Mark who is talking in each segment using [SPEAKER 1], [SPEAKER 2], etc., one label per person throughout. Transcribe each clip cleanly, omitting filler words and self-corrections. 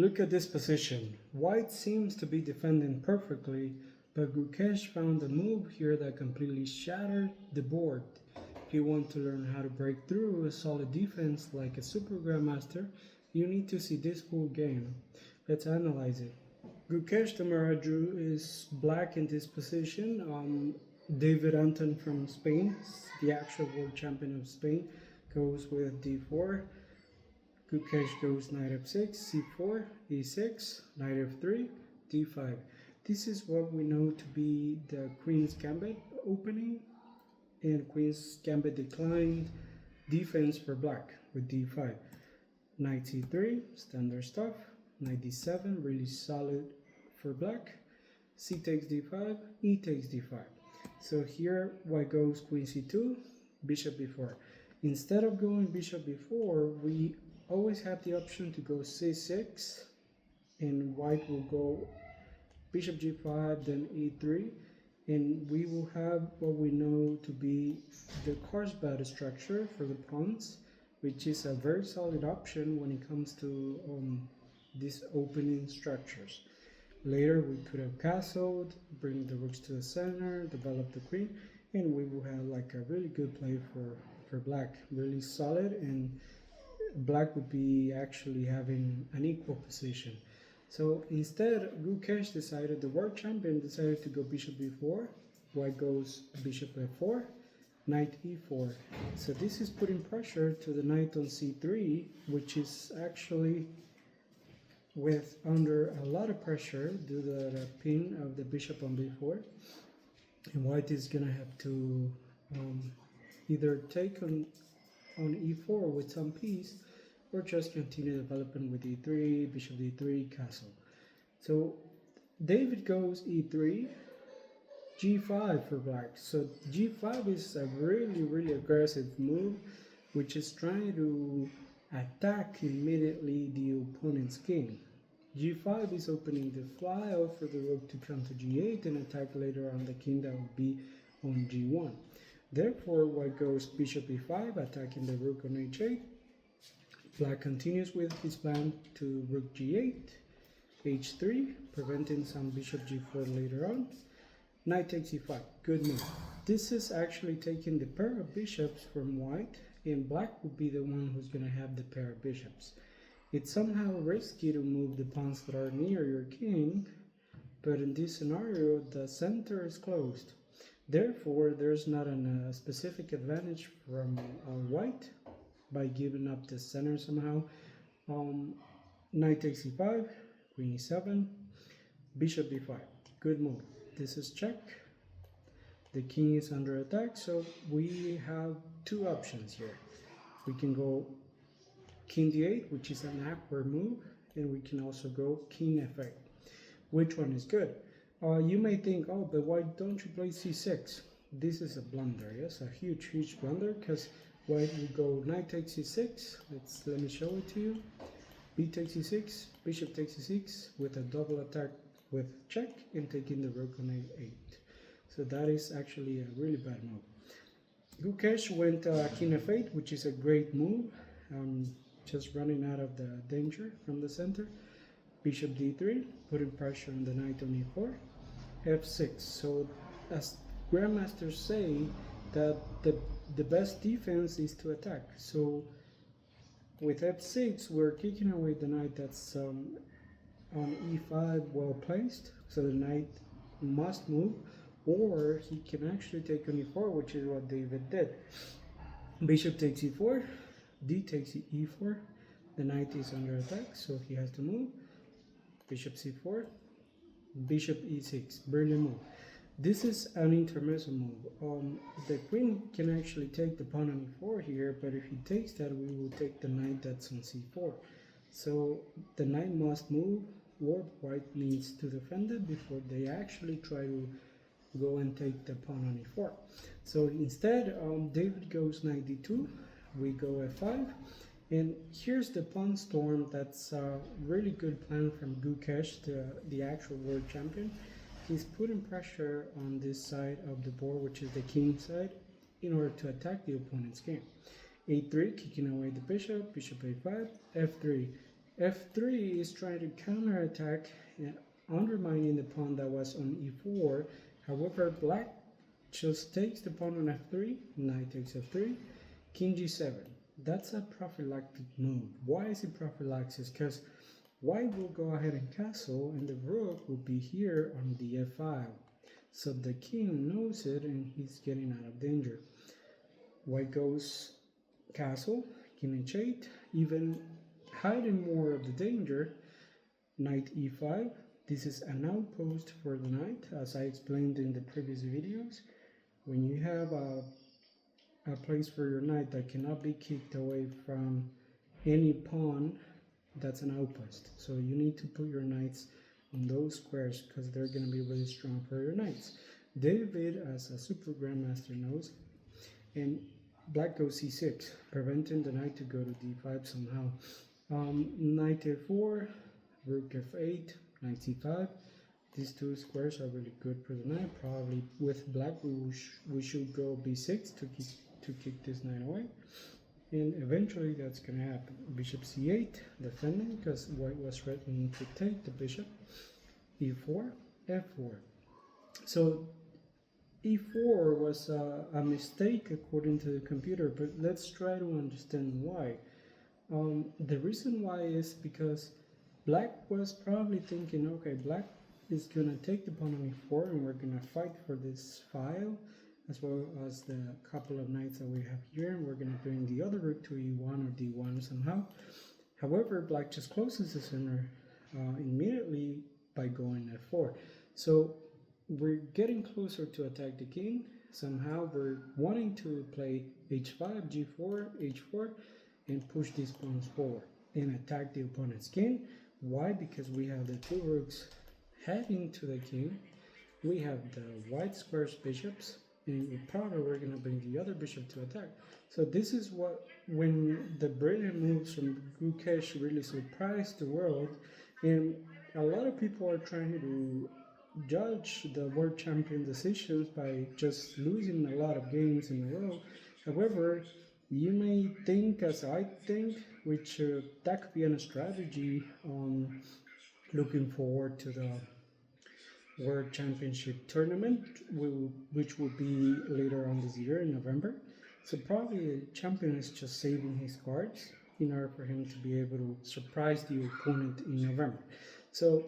[SPEAKER 1] Look at this position. White seems to be defending perfectly, but Gukesh found a move here that completely shattered the board. If you want to learn how to break through a solid defense like a Super Grandmaster, you need to see this whole game. Let's analyze it. Gukesh Tamaraju is black in this position. David Anton from Spain, the actual world champion of Spain, goes with d4. Gukesh goes knight f6, c4, e6, knight f3, d5. This is what we know to be the Queen's Gambit opening, and Queen's Gambit declined defense for black with d5. Knight c3, standard stuff. Knight d7, really solid for black. C takes d5, e takes d5. So here white goes queen c2, bishop b4. Instead of going bishop b4, we always have the option to go c6, and white will go bishop g5, then e3, and we will have what we know to be the Carlsbad structure for the pawns, which is a very solid option when it comes to these opening structures. Later we could have castled, bring the rooks to the center, develop the queen, and we will have like a really good play for black, really solid, and black would be actually having an equal position. So instead, Gukesh decided, the world champion decided to go bishop b4, white goes bishop f4, knight e4. So this is putting pressure to the knight on c3, which is actually with under a lot of pressure due to the pin of the bishop on b4. And white is gonna have to either take on e4 with some piece, or just continue developing with e3, bishop d3, castle. So David goes e3, g5 for black. So g5 is a really aggressive move, which is trying to attack immediately the opponent's king. g5 is opening the file for the rook to come to g8 and attack later on the king that would be on g1. Therefore, white goes bishop e5, attacking the rook on h8. Black continues with his plan to rook g8, h3, preventing some bishop g4 later on. Knight takes e5, good move. This is actually taking the pair of bishops from white, and black will be the one who's going to have the pair of bishops. It's somehow risky to move the pawns that are near your king, but in this scenario, the center is closed. Therefore, there's not a specific advantage from white by giving up the center somehow. Knight takes e5, queen e7, bishop b5. Good move. This is check. The king is under attack, so we have two options here. We can go king d8, which is an awkward move, and we can also go king f8. Which one is good? You may think, oh, but why don't you play c6? This is a blunder, yes, a huge blunder, because white will go knight takes c6. Let me show it to you. B takes c6, bishop takes c6 with a double attack with check and taking the rook on a8. So that is actually a really bad move. Gukesh went king f8, which is a great move. Just running out of the danger from the center. Bishop d3, putting pressure on the knight on e4. f6. So as grandmasters say, that the best defense is to attack. So with f6, we're kicking away the knight that's on e5 well placed. So the knight must move, or he can actually take on e4, which is what David did. Bishop takes e4, d takes e4. The knight is under attack, so he has to move. Bishop c4, bishop e6, brilliant move. This is an intermezzo move. The queen can actually take the pawn on e4 here, but if he takes that, we will take the knight that's on c4. So the knight must move, or white needs to defend it before they actually try to go and take the pawn on e4. So instead, David goes knight d2, we go f5, and here's the pawn storm. That's a really good plan from Gukesh, the actual world champion. He's putting pressure on this side of the board, which is the king side, in order to attack the opponent's king. a3, kicking away the bishop, bishop a5, f3. f3 is trying to counterattack, undermining the pawn that was on e4. However, black just takes the pawn on f3, knight takes f3, king g7. That's a prophylactic move. Why is it prophylaxis? Because white will go ahead and castle, and the rook will be here on the f file. So the king knows it, and he's getting out of danger. White goes castle, king h8, even hiding more of the danger. Knight e5. This is an outpost for the knight, as I explained in the previous videos. When you have a place for your knight that cannot be kicked away from any pawn, that's an outpost. So you need to put your knights on those squares because they're going to be really strong for your knights. David, as a Super Grandmaster, knows. And black goes c6, preventing the knight to go to d5 somehow. Knight f4, rook f8, knight c5. These two squares are really good for the knight. Probably with black we should go b6 to kick this knight away. And eventually that's going to happen. Bishop c8, defending because white was threatening to take the bishop. e4, f4. So e4 was a mistake according to the computer, but let's try to understand why. The reason why is because black was probably thinking, okay, black is going to take the pawn on e4 and we're going to fight for this file as well as the couple of knights that we have here, and we're going to bring the other rook to e1 or d1 somehow. However, black just closes the center immediately by going f4. So we're getting closer to attack the king. Somehow we're wanting to play h5, g4, h4 and push these pawns forward and attack the opponent's king. Why? Because we have the two rooks heading to the king. We have the white squares bishops, and probably we're going to bring the other bishop to attack. So this is what, when the brilliant moves from Gukesh really surprised the world, and a lot of people are trying to judge the world champion decisions by just losing a lot of games in a row. However, you may think, as I think, which that could be a strategy on looking forward to the World Championship tournament, which will be later on this year in November. So probably the champion is just saving his cards in order for him to be able to surprise the opponent in November. So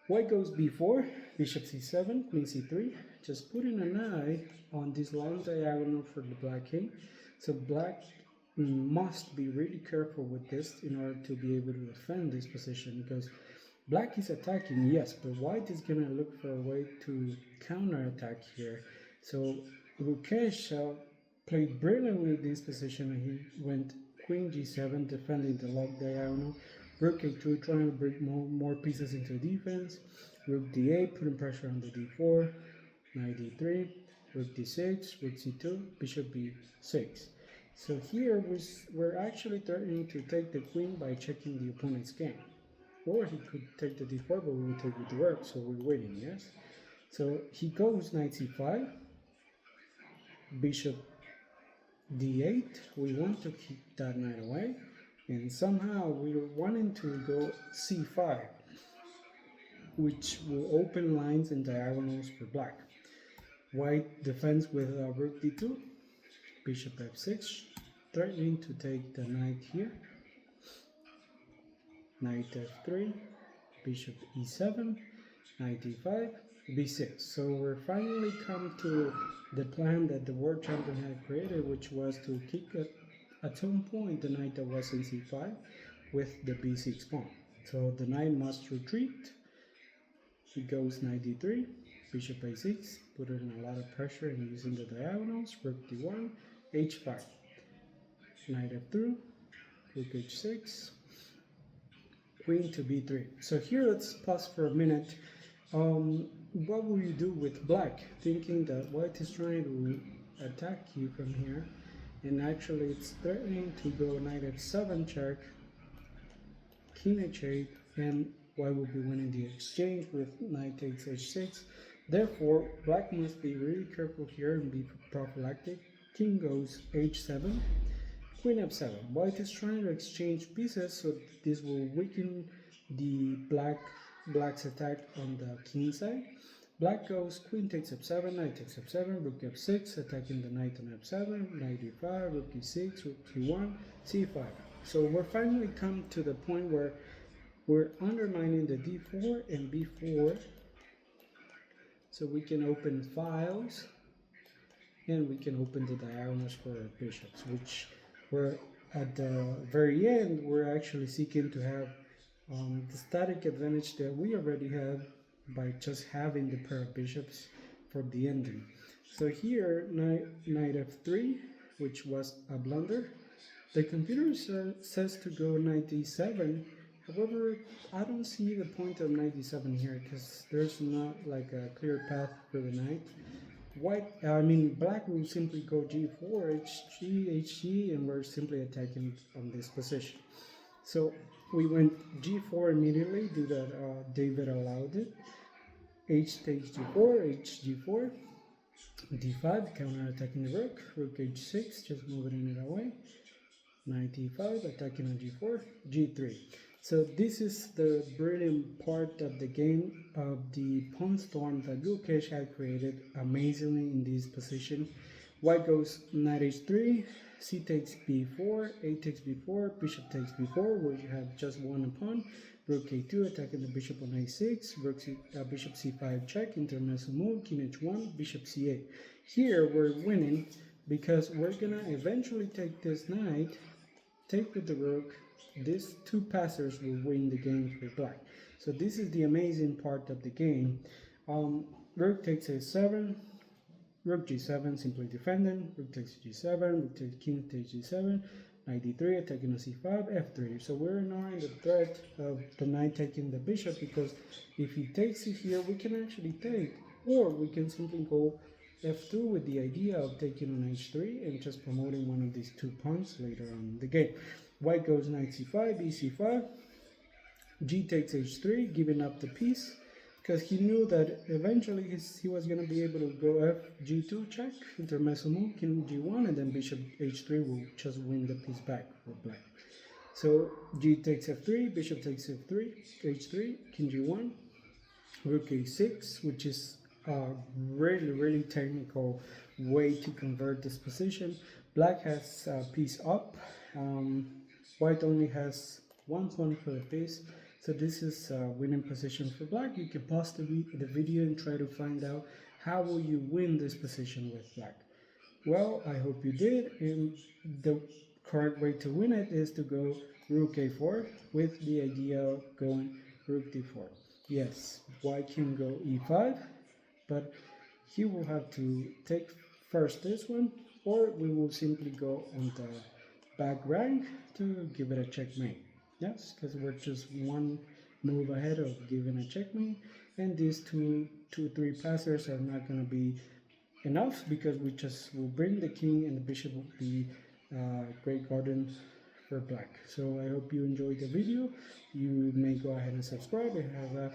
[SPEAKER 1] white goes b4, bishop c7, queen c3, just putting an eye on this long diagonal for the black king. So black must be really careful with this in order to be able to defend this position, because black is attacking, yes, but white is going to look for a way to counterattack here. So Gukesh played brilliantly this position, and he went queen g7, defending the lock diagonal, rook a2, trying to bring more pieces into defense, rook d8, putting pressure on the d4, knight d3, rook d6, rook c2, bishop b6. So here we're actually threatening to take the queen by checking the opponent's game. Or he could take the d4, but we will take with the rook, so we're waiting, yes? So he goes knight c5, bishop d8. We want to keep that knight away, and somehow we're wanting to go c5, which will open lines and diagonals for black. White defends with rook d2, bishop f6, threatening to take the knight here. Knight f3, bishop e7, knight e5, b6. So we're finally come to the plan that the world champion had created, which was to kick at some point the knight that was in c5 with the b6 pawn. So the knight must retreat. He goes knight d3, bishop a6, putting a lot of pressure and using the diagonals, rook d1, h5, knight f3, rook h6, queen to b3. So here let's pause for a minute. What will you do with black? Thinking that white is trying to attack you from here, and actually it's threatening to go knight f7 check, king h8, and white will be winning the exchange with knight takes h6. Therefore, black must be really careful here and be prophylactic. King goes h7, Queen f7. White is trying to exchange pieces, so this will weaken the black's attack on the king side. Black goes queen takes f7, knight takes f7, rook f6, attacking the knight on f7, knight e5, rook e6, rook e1, c5. So we're finally come to the point where we're undermining the d4 and b4, so we can open files and we can open the diagonals for our bishops, which we're at the very end, we're actually seeking to have the static advantage that we already have by just having the pair of bishops for the ending. So here, knight f3, which was a blunder. The computer says to go knight e7. However, I don't see the point of knight e7 here because there's not like a clear path for the knight. Black will simply go g4, hg, hg, and we're simply attacking on this position. So we went g4 immediately, do that David allowed it. H takes g4, h g4, d5, counter attacking the rook, rook h6, just moving it away, knight e5, attacking on g4, g3. So this is the brilliant part of the game of the pawn storm that Gukesh had created amazingly in this position. White goes knight h3, c takes b4, a takes b4, bishop takes b4, where you have just one pawn, rook a2, attacking the bishop on a6, bishop c5 check, intermezzo move, king h1, bishop c8. Here we're winning because we're gonna eventually take this knight, take with the rook. These two passers will win the game for black. So this is the amazing part of the game. Rook takes a7, rook g7, simply defending, rook takes g7, rook takes king takes g7, knight d3, attacking on c5, f3. So we're now in the threat of the knight taking the bishop, because if he takes it here, we can actually take, or we can simply go f2 with the idea of taking on h3 and just promoting one of these two pawns later on in the game. White goes knight c5, e5, g takes h3, giving up the piece, because he knew that eventually he was going to be able to go f g2 check, intermezzo move, king g1, and then bishop h3 will just win the piece back for black. So g takes f3, bishop takes f3, h3, king g1, rook a6, which is a really technical way to convert this position. Black has a piece up. White only has one pawn for the piece, so this is a winning position for black. You can pause the video and try to find out how will you win this position with black. Well, I hope you did, and the correct way to win it is to go rook a4 with the idea of going rook d4. Yes, white can go e5, but he will have to take first this one, or we will simply go on the back rank to give it a checkmate. Yes, because we're just one move ahead of giving a checkmate, and these three passers are not going to be enough, because we just will bring the king and the bishop will be great garden for black. So I hope you enjoyed the video. You may go ahead and subscribe and have a